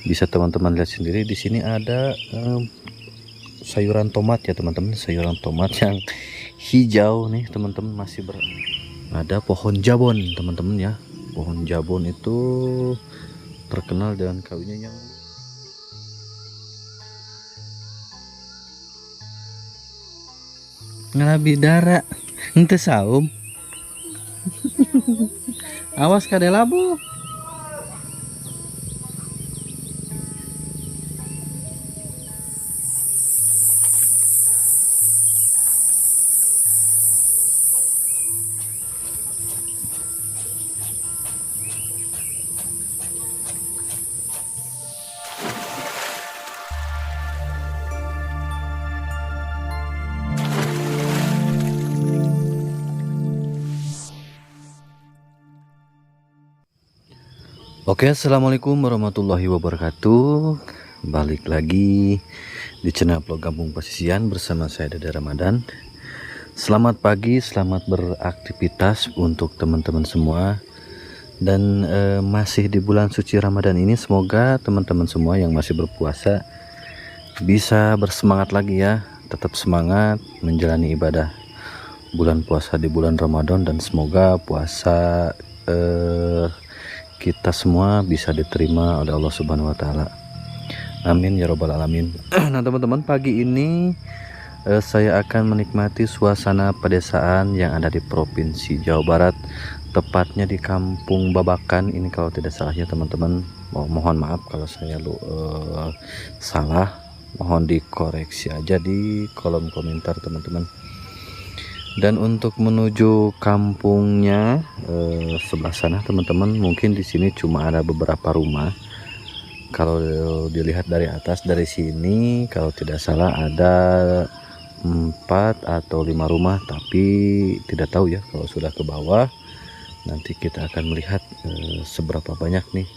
Bisa teman-teman lihat sendiri di sini ada sayuran tomat ya teman-teman, sayuran tomat yang hijau nih teman-teman, ada pohon jabon teman-teman ya. Pohon jabon itu terkenal dengan kawinnya yang ngarabi dara ente saum. Awas kade labu. Oke, assalamualaikum warahmatullahi wabarakatuh. Balik lagi di channel vlog Kampung Pasisian bersama saya Dede Ramadan. Selamat pagi, selamat beraktivitas untuk teman-teman semua. Dan masih di bulan suci Ramadan ini, semoga teman-teman semua yang masih berpuasa bisa bersemangat lagi ya. Tetap semangat menjalani ibadah bulan puasa di bulan Ramadan, dan semoga puasa kita semua bisa diterima oleh Allah Subhanahu wa Ta'ala. Amin ya Rabbal Alamin. Nah teman-teman, pagi ini saya akan menikmati suasana pedesaan yang ada di Provinsi Jawa Barat, tepatnya di Kampung Babakan. Ini kalau tidak salah ya teman-teman, mohon maaf kalau saya salah, mohon dikoreksi aja di kolom komentar teman-teman. Dan untuk menuju kampungnya sebelah sana teman-teman, mungkin di sini cuma ada beberapa rumah. Kalau dilihat dari atas dari sini, kalau tidak salah ada 4 atau 5 rumah, tapi tidak tahu ya kalau sudah ke bawah. Nanti kita akan melihat seberapa banyak nih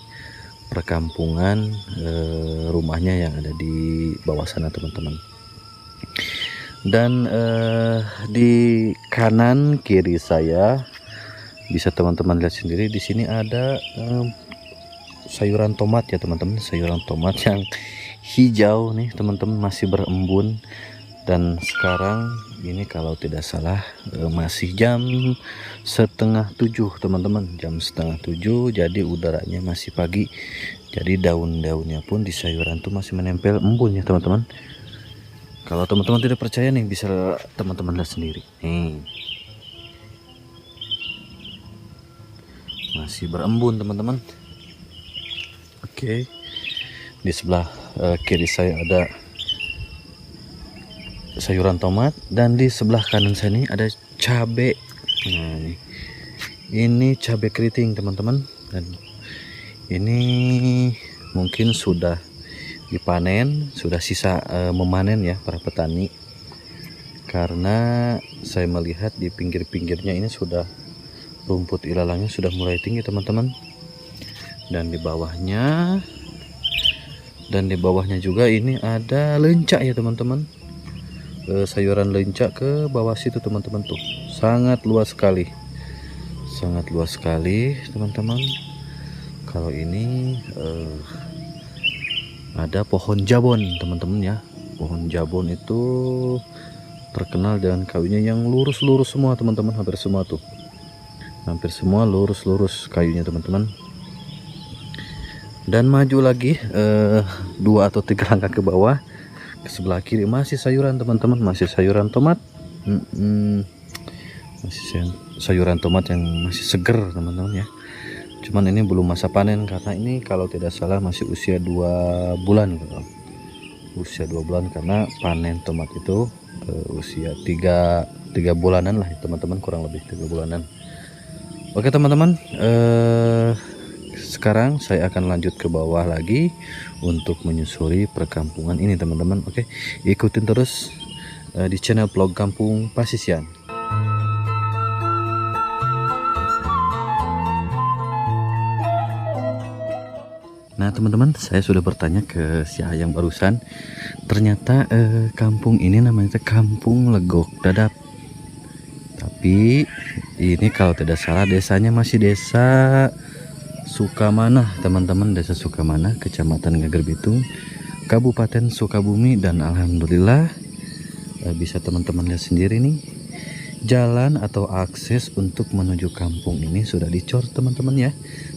perkampungan rumahnya yang ada di bawah sana teman-teman. Dan di kanan kiri saya bisa teman-teman lihat sendiri, di sini ada sayuran tomat ya teman-teman, sayuran tomat yang hijau nih teman-teman, masih berembun. Dan sekarang ini kalau tidak salah masih jam 6:30 teman-teman, jam 6:30, jadi udaranya masih pagi, jadi daun-daunnya pun di sayuran tuh masih menempel embun ya teman-teman. Kalau teman-teman tidak percaya nih, bisa teman-teman lihat sendiri nih, masih berembun teman-teman. Oke, di sebelah kiri saya ada sayuran tomat, dan di sebelah kanan saya ini ada cabai. Nah, ini cabai keriting teman-teman, dan ini mungkin sudah dipanen, sudah sisa memanen ya para petani, karena saya melihat di pinggir-pinggirnya ini sudah rumput ilalangnya sudah mulai tinggi teman-teman. Dan di bawahnya juga ini ada lencak ya teman-teman, sayuran lencak ke bawah situ teman-teman, tuh sangat luas sekali teman-teman. Kalau ini ada pohon jabon teman-teman ya. Pohon jabon itu terkenal dengan kayunya yang lurus-lurus semua teman-teman, hampir semua lurus-lurus kayunya teman-teman. Dan maju lagi 2 atau 3 langkah ke bawah, ke sebelah kiri masih sayuran teman-teman, masih sayuran tomat. Masih sayuran tomat yang masih seger teman-teman ya. Cuman ini belum masa panen, karena ini kalau tidak salah masih usia 2 bulan, karena panen tomat itu usia 3 bulanan lah teman-teman, kurang lebih 3 bulanan. Oke teman-teman, sekarang saya akan lanjut ke bawah lagi untuk menyusuri perkampungan ini teman-teman. Oke, ikutin terus di channel vlog Kampung Pasisian. Nah teman-teman, saya sudah bertanya ke si Ayang barusan, ternyata kampung ini namanya Kampung Legok Dadap. Tapi ini kalau tidak salah desanya masih desa Sukamanah teman-teman, Desa Sukamanah, Kecamatan Geger Bitung, Kabupaten Sukabumi. Dan alhamdulillah bisa teman-teman lihat sendiri nih, jalan atau akses untuk menuju kampung ini sudah dicor teman-teman ya,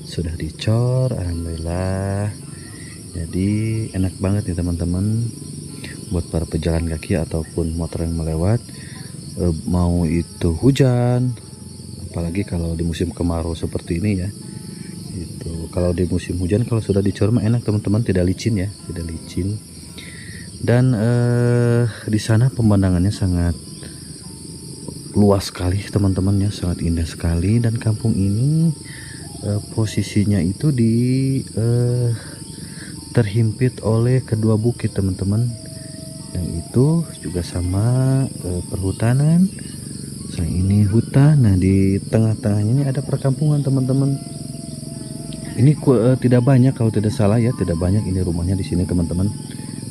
sudah dicor alhamdulillah. Jadi enak banget nih teman-teman buat para pejalan kaki ataupun motor yang melewat, mau itu hujan, apalagi kalau di musim kemarau seperti ini ya. Itu kalau di musim hujan kalau sudah dicor mah enak teman-teman, tidak licin ya, tidak licin. Dan di sana pemandangannya sangat luas sekali teman-teman ya, sangat indah sekali. Dan kampung ini posisinya itu terhimpit oleh kedua bukit teman-teman, yang itu juga sama perhutanan. Yang ini hutan, nah di tengah-tengahnya ini ada perkampungan teman-teman. Ini tidak banyak kalau tidak salah ya, tidak banyak ini rumahnya di sini teman-teman,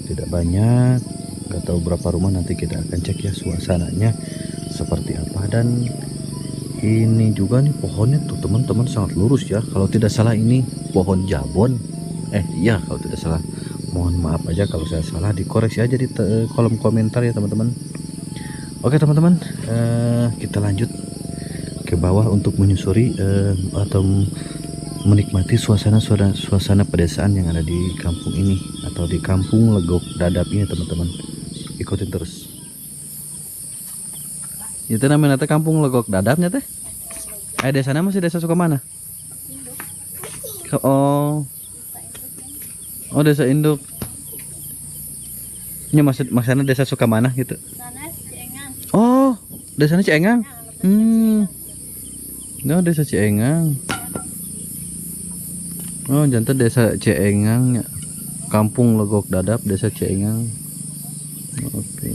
tidak banyak, nggak tahu berapa rumah, nanti kita akan cek ya suasananya seperti apa. Dan ini juga nih pohonnya tuh teman-teman sangat lurus ya, kalau tidak salah ini pohon jabon, iya kalau tidak salah, mohon maaf aja kalau saya salah, dikoreksi aja di kolom komentar ya teman-teman. Oke teman-teman, kita lanjut ke bawah untuk menyusuri atau menikmati suasana pedesaan yang ada di kampung ini atau di Kampung Legok Dadap ini teman-teman. Ikutin terus. Itu namanya Kampung Legok Dadapnya teh. Desa nama masih Desa Sukamana. Oh, Desa Induk. Ini maksudnya Desa Sukamana gitu. Oh, desanya Ciengang. No, Desa Ciengang. Oh, jantan Desa Ciengang, Kampung Legok Dadap, Desa Ciengang. Oke.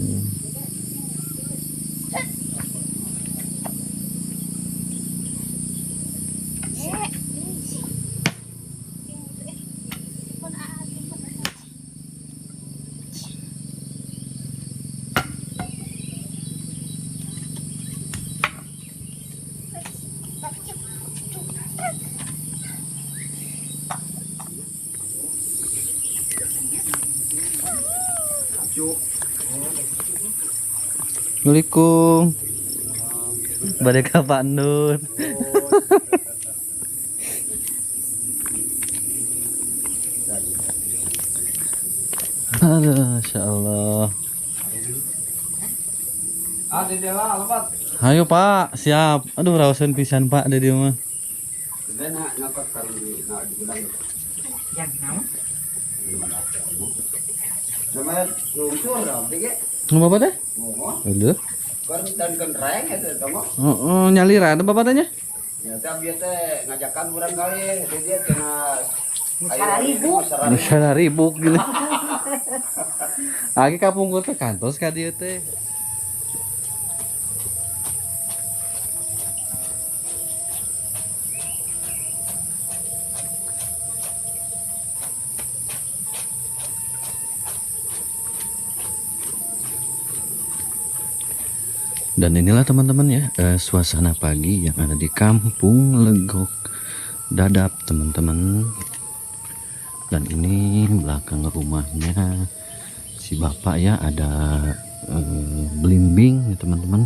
Assalamualaikum. Badai ka Pak Nur. Aduh, Masya Allah. Ayo Pak, siap. Aduh, rawasan pisan Pak ada di rumah. Bapak teh? Udah. Nyalira ada bapak tanya? Ya tapi teh ngajakan urang kali dia kena Misalnya ribuk gini. Lagi kampung gue teh kantos ka dia teh. Dan inilah teman-teman ya, suasana pagi yang ada di Kampung Legok Dadap teman-teman. Dan ini belakang rumahnya si bapak ya, ada belimbing ya teman-teman.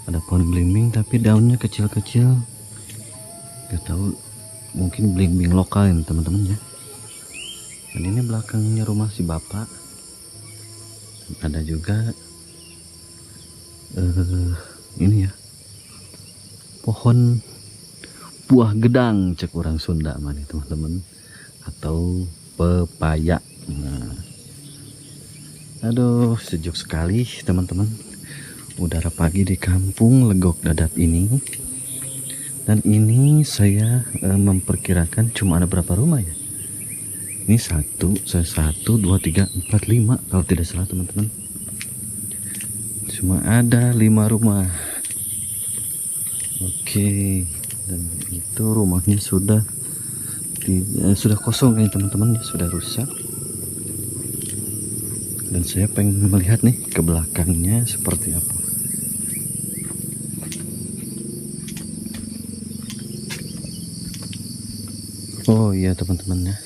Ada pohon belimbing tapi daunnya kecil-kecil, gak tahu, mungkin belimbing lokal ini teman-teman ya. Dan ini belakangnya rumah si bapak. Ada juga ini ya, pohon buah gedang cek orang Sunda mana teman-teman, atau pepaya. Nah, aduh sejuk sekali teman-teman udara pagi di Kampung Legok Dadap ini. Dan ini saya memperkirakan cuma ada berapa rumah ya, ini 1, 2, 3, 4, 5 kalau tidak salah teman-teman. Cuma ada 5 rumah. Oke, dan itu rumahnya sudah kosong nih teman-teman ya, sudah rusak. Dan saya pengen melihat nih ke belakangnya seperti apa. iya teman-teman ya,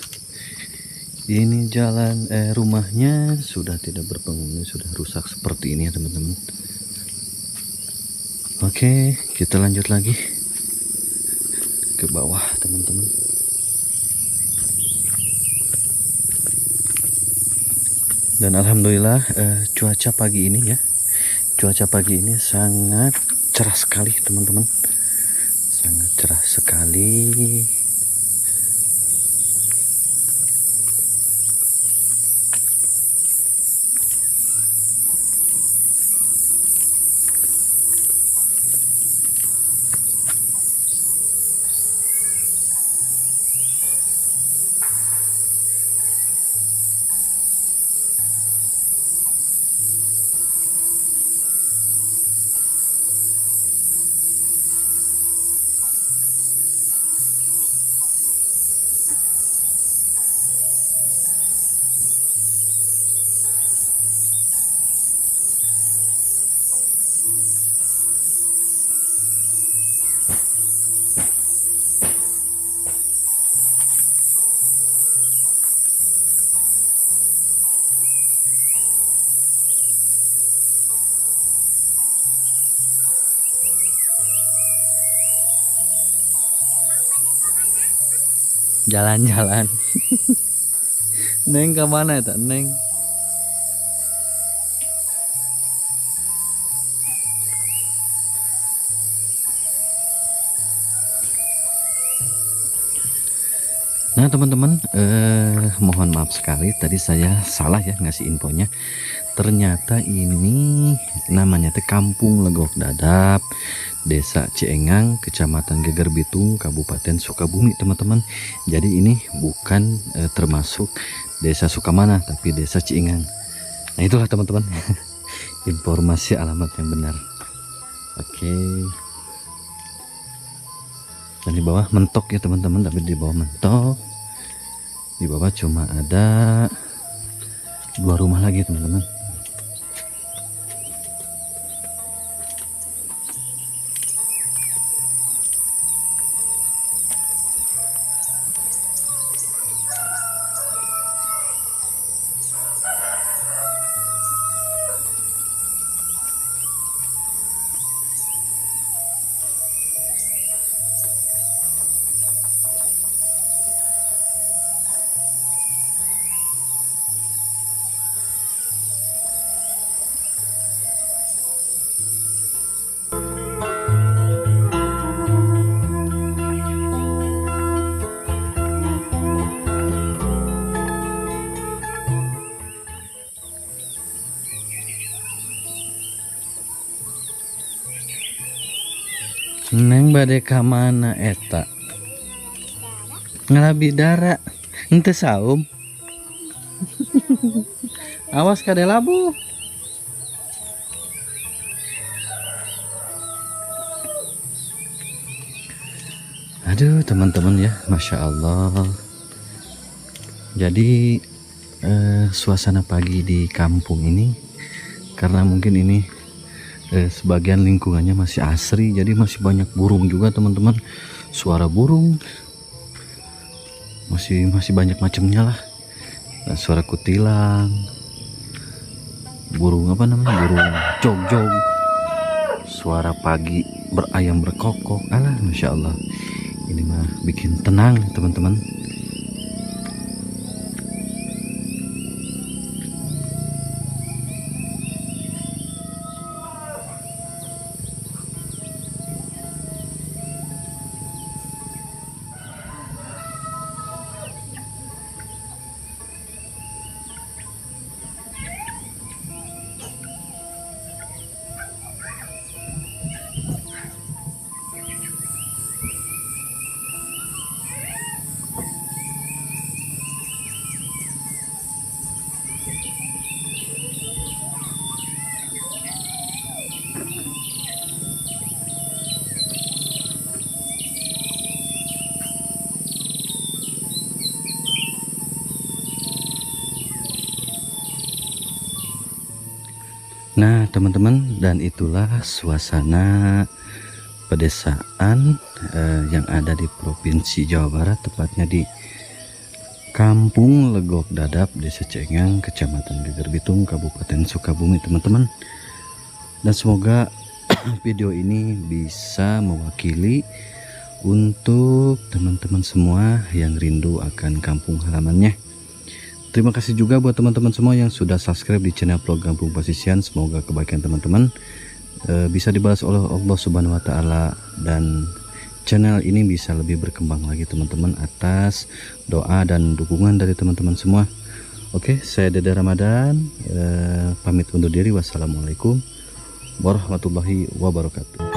ini jalan rumahnya sudah tidak berpenghuni, sudah rusak seperti ini ya teman-teman. Oke, kita lanjut lagi ke bawah teman-teman. Dan alhamdulillah cuaca pagi ini ya, cuaca pagi ini sangat cerah sekali teman-teman, sangat cerah sekali. Jalan-jalan. Neng kemana ya Neng? Nah teman-teman, mohon maaf sekali tadi saya salah ya ngasih infonya. Ternyata ini namanya teh Kampung Legok Dadap, Desa Ciengang, Kecamatan Geger Bitung, Kabupaten Sukabumi teman-teman. Jadi ini bukan termasuk Desa Sukamana, tapi Desa Ciengang. Nah itulah teman-teman informasi alamat yang benar. Oke. Dan di bawah mentok ya teman-teman, tapi di bawah mentok, di bawah cuma ada 2 rumah lagi teman-teman. Neng bade ka mana eta? Ngalabidara. Henteu saum. Awas kade labu. Aduh teman-teman ya, Masya Allah. Jadi suasana pagi di kampung ini, karena mungkin ini sebagian lingkungannya masih asri, jadi masih banyak burung juga teman-teman. Suara burung masih banyak macamnya lah. Dan suara kutilang, burung apa namanya, burung jog-jog, suara pagi berayam berkokok. Alah, Masya Allah, ini mah bikin tenang teman-teman. Nah teman-teman, dan itulah suasana pedesaan yang ada di Provinsi Jawa Barat, tepatnya di Kampung Legok Dadap, Desa Cengang, Kecamatan Geger Bitung, Kabupaten Sukabumi, teman-teman. Dan semoga video ini bisa mewakili untuk teman-teman semua yang rindu akan kampung halamannya. Terima kasih juga buat teman-teman semua yang sudah subscribe di channel vlog Kampung Pasisian. Semoga kebaikan teman-teman bisa dibalas oleh Allah Subhanahu wa Ta'ala, dan channel ini bisa lebih berkembang lagi teman-teman, atas doa dan dukungan dari teman-teman semua. Oke, saya Dede Ramadan, pamit undur diri. Wassalamualaikum warahmatullahi wabarakatuh.